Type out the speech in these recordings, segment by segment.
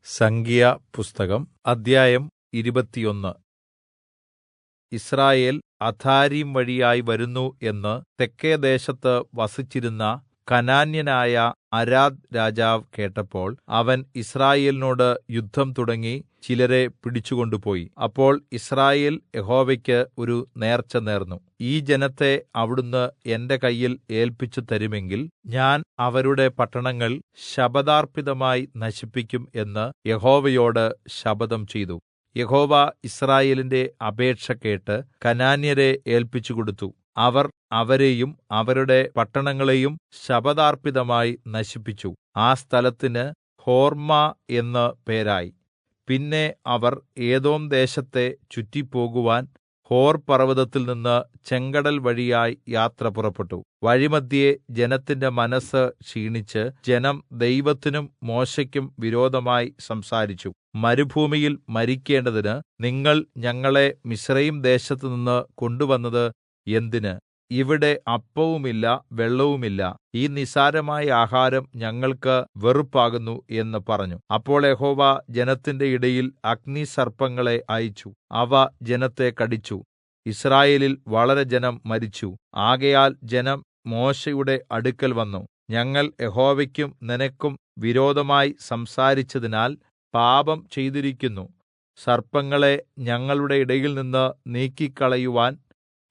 സംഖ്യാപുസ്തകം അദ്ധ്യായം 21. യിസ്രായേൽ അഥാരീം വഴിയായി വരുന്നു എന്ന് തെക്കെദേശത്ത് വസിച്ചിരുന്ന കനാന്യനായ അരാദ് രാജാവ് കേട്ടപ്പോൾ അവൻ യിസ്രായേലിനോട് യുദ്ധം തുടങ്ങി ചിലരെ പിടിച്ചുകൊണ്ടുപോയി. അപ്പോൾ യിസ്രായേൽ യഹോവയ്ക്ക് ഒരു നേർച്ച നേർന്നു. ഈ ജനത്തെ അവിടുന്ന് എന്റെ കയ്യിൽ ഏല്പിച്ചു തരുമെങ്കിൽ ഞാൻ അവരുടെ പട്ടണങ്ങൾ ശപഥാർപ്പിതമായി നശിപ്പിക്കും എന്ന് യഹോവയോട് ശപഥം ചെയ്തു. യഹോവ യിസ്രായേലിന്റെ അപേക്ഷ കേട്ട് കനാന്യരെ ഏല്പിച്ചുകൊടുത്തു. അവർ അവരെയും അവരുടെ പട്ടണങ്ങളെയും ശപഥാർപ്പിതമായി നശിപ്പിച്ചു. ആ സ്ഥലത്തിന് ഹോർമ്മ എന്ന് പേരായി. പിന്നെ അവർ ഏദോം ദേശത്തെ ചുറ്റിപ്പോകുവാൻ ഹോർ പർവ്വതത്തിൽ നിന്ന് ചെങ്കടൽ വഴിയായി യാത്ര പുറപ്പെട്ടു. വഴിമദ്ധ്യേ ജനത്തിന്റെ മനസ്സ് ക്ഷീണിച്ച് ജനം ദൈവത്തിനും മോശെക്കും വിരോധമായി സംസാരിച്ചു. മരുഭൂമിയിൽ മരിക്കേണ്ടതിന് നിങ്ങൾ ഞങ്ങളെ മിസ്രയീം ദേശത്തുനിന്ന് കൊണ്ടുവന്നത് എന്തിന്? ഇവിടെ അപ്പവുമില്ല വെള്ളവുമില്ല. ഈ നിസ്സാരമായ ആഹാരം ഞങ്ങൾക്ക് വെറുപ്പാകുന്നു എന്ന് പറഞ്ഞു. അപ്പോൾ യഹോവ ജനത്തിന്റെ ഇടയിൽ അഗ്നിസർപ്പങ്ങളെ അയച്ചു. അവ ജനത്തെ കടിച്ചു. യിസ്രായേലിൽ വളരെ ജനം മരിച്ചു. ആകയാൽ ജനം മോശെയുടെ അടുക്കൽ വന്നു. ഞങ്ങൾ യഹോവയ്ക്കും നിനക്കും വിരോധമായി സംസാരിച്ചതിനാൽ പാപം ചെയ്തിരിക്കുന്നു. സർപ്പങ്ങളെ ഞങ്ങളുടെ ഇടയിൽനിന്ന് നീക്കിക്കളയുവാൻ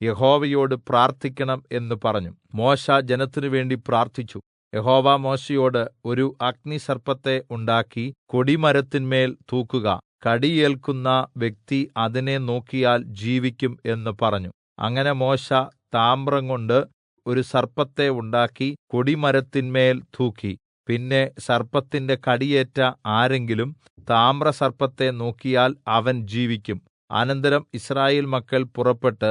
യഹോവയോട് പ്രാർത്ഥിക്കണം എന്ന് പറഞ്ഞു. മോശെ ജനത്തിനുവേണ്ടി പ്രാർത്ഥിച്ചു. യഹോവ മോശെയോട്, ഒരു അഗ്നിസർപ്പത്തെ ഉണ്ടാക്കി കൊടിമരത്തിന്മേൽ തൂക്കുക. കടിയേൽക്കുന്ന വ്യക്തി അതിനെ നോക്കിയാൽ ജീവിക്കും എന്ന് പറഞ്ഞു. അങ്ങനെ മോശെ താമ്രംകൊണ്ട് ഒരു സർപ്പത്തെ ഉണ്ടാക്കി കൊടിമരത്തിന്മേൽ തൂക്കി. പിന്നെ സർപ്പത്തിന്റെ കടിയേറ്റ ആരെങ്കിലും താമ്രസർപ്പത്തെ നോക്കിയാൽ അവൻ ജീവിക്കും. അനന്തരം യിസ്രായേൽ മക്കൾ പുറപ്പെട്ട്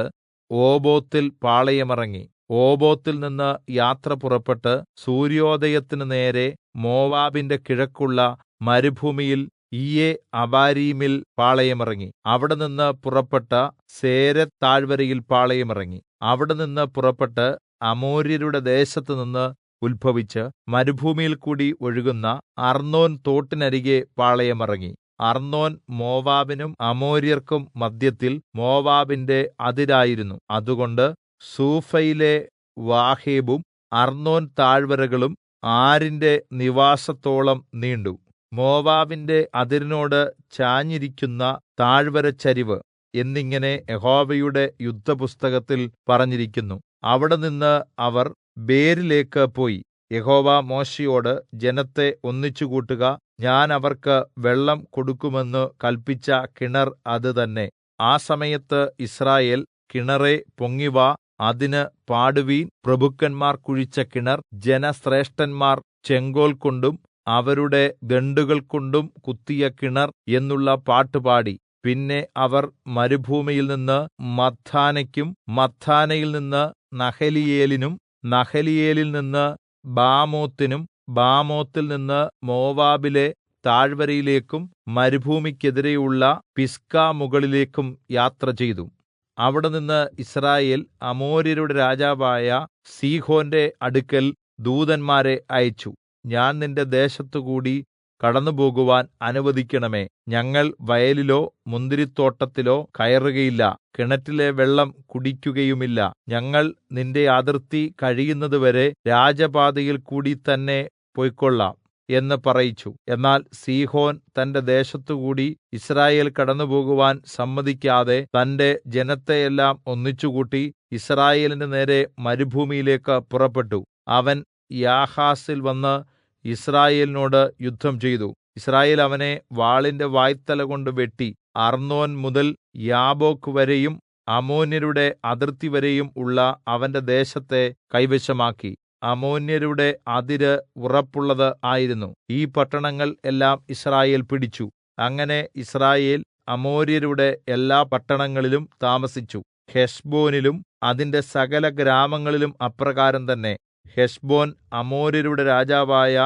ഓബോത്തിൽ പാളയമിറങ്ങി. ഓബോത്തിൽ നിന്ന് യാത്ര പുറപ്പെട്ട് സൂര്യോദയത്തിന് നേരെ മോവാബിന്റെ കിഴക്കുള്ള മരുഭൂമിയിൽ ഈയെ അബാരീമിൽ പാളയമിറങ്ങി. അവിടെനിന്ന് പുറപ്പെട്ട് സേരെദ് താഴ്വരയിൽ പാളയമിറങ്ങി. അവിടെനിന്ന് പുറപ്പെട്ട് അമോര്യരുടെ ദേശത്തുനിന്ന് ഉത്ഭവിച്ച് മരുഭൂമിയിൽ കൂടി ഒഴുകുന്ന അർന്നോൻ തോട്ടിനരികെ പാളയമിറങ്ങി. അർന്നോൻ മോവാബിനും അമോര്യർക്കും മദ്ധ്യത്തിൽ മോവാബിന്റെ അതിരായിരുന്നു. അതുകൊണ്ട് സൂഫയിലെ വാഹേബും അർന്നോൻ താഴ്വരകളും ആരിന്റെ നിവാസത്തോളം നീണ്ടു. മോവാബിന്റെ അതിരിനോട് ചാഞ്ഞിരിക്കുന്ന താഴ്വരച്ചരിവ് എന്നിങ്ങനെ യഹോവയുടെ യുദ്ധപുസ്തകത്തിൽ പറഞ്ഞിരിക്കുന്നു. അവിടെനിന്ന് അവർ ബേരിലേക്ക് പോയി. യഹോവ മോശെയോട്, ജനത്തെ ഒന്നിച്ചുകൂട്ടുക, ഞാൻ അവർക്ക് വെള്ളം കൊടുക്കുമെന്ന് കല്പിച്ച കിണർ അത് തന്നെ. ആ സമയത്ത് യിസ്രായേൽ, കിണറേ പൊങ്ങിവാ, അതിന് പാടുവീൻ, പ്രഭുക്കന്മാർ കുഴിച്ച കിണർ, ജനശ്രേഷ്ഠന്മാർ ചെങ്കോൽ കൊണ്ടും അവരുടെ ദണ്ഡുകൾ കൊണ്ടും കുത്തിയ കിണർ എന്നുള്ള പാട്ടുപാടി. പിന്നെ അവർ മരുഭൂമിയിൽ നിന്ന് മത്ഥാനയ്ക്കും മത്ഥാനയിൽ നിന്ന് നഹലിയേലിനും നഹലിയേലിൽ നിന്ന് ബാമോത്തിനും ബാമോത്തിൽ നിന്ന് മോവാബിലെ താഴ്വരയിലേക്കും മരുഭൂമിക്കെതിരെയുള്ള പിസ്ഗാ മുകളിലേക്കും യാത്ര ചെയ്തു. അവിടെനിന്ന് യിസ്രായേൽ അമോര്യരുടെ രാജാവായ സീഹോന്റെ അടുക്കൽ ദൂതന്മാരെ അയച്ചു. ഞാൻ നിന്റെ ദേശത്തുകൂടി കടന്നുപോകുവാൻ അനുവദിക്കണമേ. ഞങ്ങൾ വയലിലോ മുന്തിരിത്തോട്ടത്തിലോ കയറുകയില്ല, കിണറ്റിലെ വെള്ളം കുടിക്കുകയുമില്ല. ഞങ്ങൾ നിന്റെ അതിർത്തി കഴിയുന്നതുവരെ രാജപാതയിൽ കൂടി തന്നെ പൊയ്ക്കൊള്ളാം എന്ന് പറയിച്ചു. എന്നാൽ സീഹോൻ തന്റെ ദേശത്തുകൂടി യിസ്രായേൽ കടന്നുപോകുവാൻ സമ്മതിക്കാതെ തന്റെ ജനത്തെയെല്ലാം ഒന്നിച്ചുകൂട്ടി യിസ്രായേലിന്റെ നേരെ മരുഭൂമിയിലേക്ക് പുറപ്പെട്ടു. അവൻ യാഹാസിൽ വന്ന് യിസ്രായേലിനോട് യുദ്ധം ചെയ്തു. യിസ്രായേൽ അവനെ വാളിന്റെ വായ്ത്തലകൊണ്ട് വെട്ടി. അർന്നോൻ മുതൽ യാബ്ബോക്ക് വരെയും അമ്മോന്യരുടെ അതിർത്തിവരെയും ഉള്ള അവന്റെ ദേശത്തെ കൈവശമാക്കി. അമ്മോന്യരുടെ അതിര് ഉറപ്പുള്ളത് ആയിരുന്നു. ഈ പട്ടണങ്ങൾ എല്ലാം യിസ്രായേൽ പിടിച്ചു. അങ്ങനെ യിസ്രായേൽ അമോര്യരുടെ എല്ലാ പട്ടണങ്ങളിലും താമസിച്ചു. ഹെശ്ബോനിലും അതിന്റെ സകല ഗ്രാമങ്ങളിലും അപ്രകാരം തന്നെ. ഹെശ്ബോൻ അമോര്യരുടെ രാജാവായ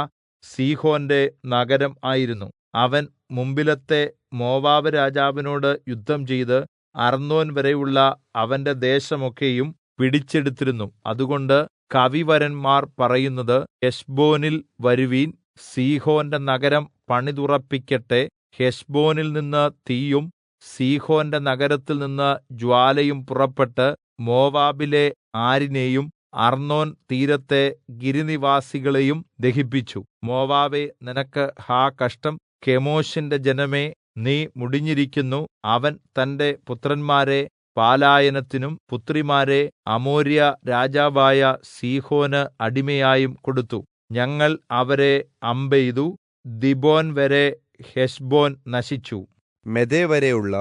സീഹോന്റെ നഗരം ആയിരുന്നു. അവൻ മുമ്പിലത്തെ മോവാബ് രാജാവിനോട് യുദ്ധം ചെയ്ത് അർന്നോൻ വരെയുള്ള അവന്റെ ദേശമൊക്കെയും പിടിച്ചെടുത്തിരുന്നു. അതുകൊണ്ട് കവിവരന്മാർ പറയുന്നത്, ഹെശ്ബോനിൽ വരുവീൻ, സീഹോന്റെ നഗരം പണിതുറപ്പിക്കട്ടെ. ഹെശ്ബോനിൽ നിന്ന് തീയും സീഹോന്റെ നഗരത്തിൽ നിന്ന് ജ്വാലയും പുറപ്പെട്ട് മോവാബിലെ ആരിനെയും അർന്നോൻ തീരത്തെ ഗിരിനിവാസികളെയും ദഹിപ്പിച്ചു. മോവാബേ, നിനക്ക് ഹാ കഷ്ടം! കെമോശിന്റെ ജനമേ, നീ മുടിഞ്ഞിരിക്കുന്നു. അവൻ തന്റെ പുത്രന്മാരെ പലായനത്തിനും പുത്രിമാരെ അമോര്യ രാജാവായ സീഹോന് അടിമയായും കൊടുത്തു. ഞങ്ങൾ അവരെ അമ്പെയ്തു. ദീബോൻ വരെ ഹെശ്ബോൻ നശിച്ചു. മെദെ വരെയുള്ള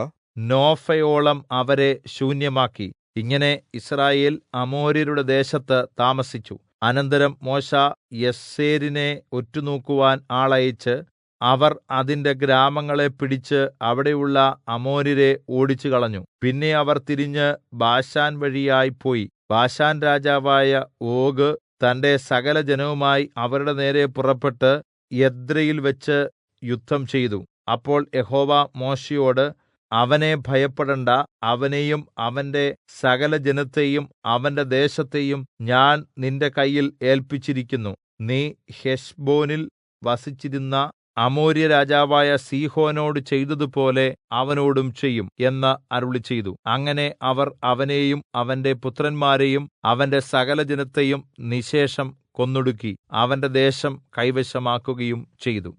നോഫയോളം അവരെ ശൂന്യമാക്കി. ഇങ്ങനെ യിസ്രായേൽ അമോര്യരുടെ ദേശത്ത് താമസിച്ചു. അനന്തരം മോശെ യസ്സേരിനെ ഒറ്റുനോക്കുവാൻ ആളയച്ച് അവർ അതിന്റെ ഗ്രാമങ്ങളെ പിടിച്ച് അവിടെയുള്ള അമോര്യരെ ഓടിച്ചുകളഞ്ഞു. പിന്നെ അവർ തിരിഞ്ഞ് ബാശാൻ വഴിയായി പോയി. ബാശാൻ രാജാവായ ഓഗ് തന്റെ സകല ജനവുമായി അവരുടെ നേരെ പുറപ്പെട്ട് എദ്രെയിൽ വെച്ച് യുദ്ധം ചെയ്തു. അപ്പോൾ യഹോവ മോശെയോട്, അവനെ ഭയപ്പെടേണ്ടാ, അവനെയും അവന്റെ സകല ജനത്തെയും അവന്റെ ദേശത്തെയും ഞാൻ നിന്റെ കയ്യിൽ ഏല്പിച്ചിരിക്കുന്നു. നീ ഹെശ്ബോനിൽ വസിച്ചിരുന്ന അമോര്യ രാജാവായ സീഹോനോട് ചെയ്തതുപോലെ അവനോടും ചെയ്യും എന്ന് അരുളിച്ചെയ്തു. അങ്ങനെ അവർ അവനെയും അവന്റെ പുത്രന്മാരെയും അവന്റെ സകല ജനത്തെയും നിശേഷം കൊന്നൊടുക്കി അവന്റെ ദേശം കൈവശമാക്കുകയും ചെയ്തു.